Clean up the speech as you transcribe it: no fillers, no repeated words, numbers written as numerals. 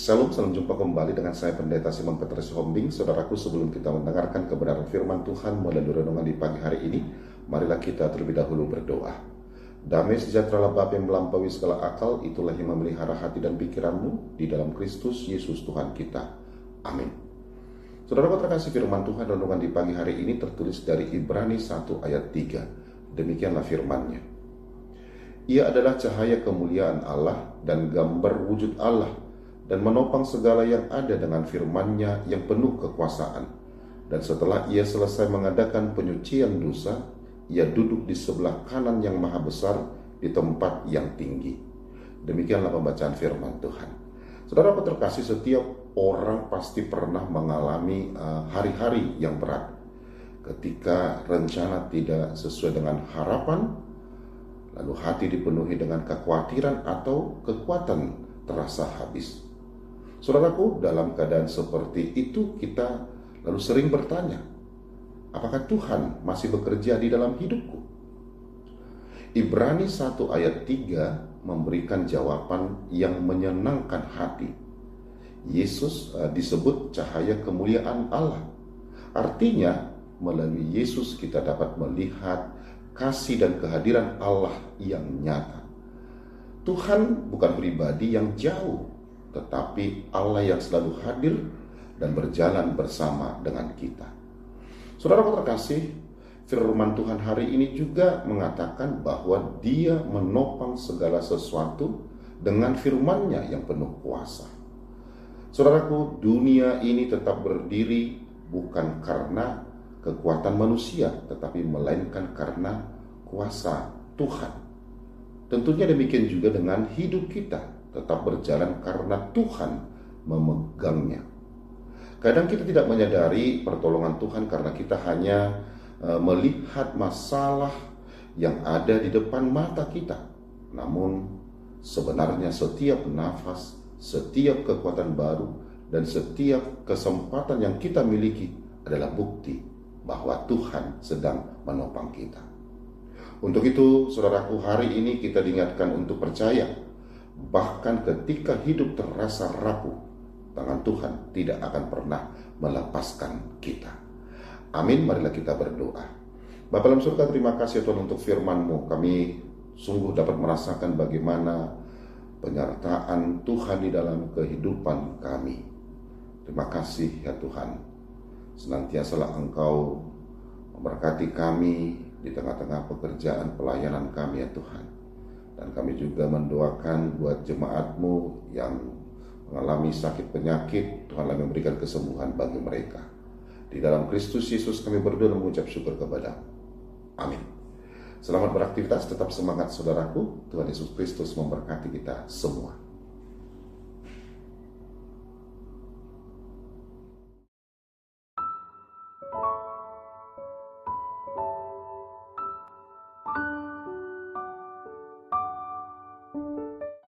Salam jumpa kembali dengan saya Pendeta Simon Petrus Hombing. Saudaraku, sebelum kita mendengarkan kebenaran firman Tuhan melalui renungan di pagi hari ini, marilah kita terlebih dahulu berdoa. Damai sejahtera Bapa yang melampaui segala akal, itulah yang memelihara hati dan pikiranmu di dalam Kristus Yesus Tuhan kita. Amin. Saudaraku terkasih, firman Tuhan renungan di pagi hari ini tertulis dari Ibrani 1 ayat 3. Demikianlah firman-Nya. Ia adalah cahaya kemuliaan Allah dan gambar wujud Allah, dan menopang segala yang ada dengan firman-Nya yang penuh kekuasaan. Dan setelah ia selesai mengadakan penyucian dosa, ia duduk di sebelah kanan yang maha besar di tempat yang tinggi. Demikianlah pembacaan firman Tuhan. Saudara terkasih, setiap orang pasti pernah mengalami hari-hari yang berat. Ketika rencana tidak sesuai dengan harapan, lalu hati dipenuhi dengan kekhawatiran atau kekuatan terasa habis. Saudaraku, dalam keadaan seperti itu kita lalu sering bertanya, apakah Tuhan masih bekerja di dalam hidupku? Ibrani 1 ayat 3 memberikan jawaban yang menyenangkan hati. Yesus disebut cahaya kemuliaan Allah. Artinya, melalui Yesus kita dapat melihat kasih dan kehadiran Allah yang nyata. Tuhan bukan pribadi yang jauh, tetapi Allah yang selalu hadir dan berjalan bersama dengan kita. Saudara terkasih, firman Tuhan hari ini juga mengatakan bahwa Dia menopang segala sesuatu dengan firman-Nya yang penuh kuasa. Saudaraku, dunia ini tetap berdiri bukan karena kekuatan manusia, tetapi melainkan karena kuasa Tuhan. Tentunya demikian juga dengan hidup kita, tetap berjalan karena Tuhan memegangnya. Kadang kita tidak menyadari pertolongan Tuhan karena kita hanya melihat masalah yang ada di depan mata kita. Namun sebenarnya setiap nafas, setiap kekuatan baru, dan setiap kesempatan yang kita miliki adalah bukti bahwa Tuhan sedang menopang kita. Untuk itu, saudaraku, hari ini kita diingatkan untuk percaya. Bahkan ketika hidup terasa rapuh, tangan Tuhan tidak akan pernah melepaskan kita. Amin, marilah kita berdoa. Bapa dalam surga, terima kasih Tuhan untuk firman-Mu. Kami sungguh dapat merasakan bagaimana penyertaan Tuhan di dalam kehidupan kami. Terima kasih ya Tuhan. Senantiasalah Engkau memberkati kami di tengah-tengah pekerjaan pelayanan kami ya Tuhan. Dan kami juga mendoakan buat jemaat-Mu yang mengalami sakit penyakit, Tuhanlah memberikan kesembuhan bagi mereka. Di dalam Kristus Yesus kami berdoa dan mengucap syukur kepada-Mu. Amin. Selamat beraktivitas, tetap semangat saudaraku. Tuhan Yesus Kristus memberkati kita semua.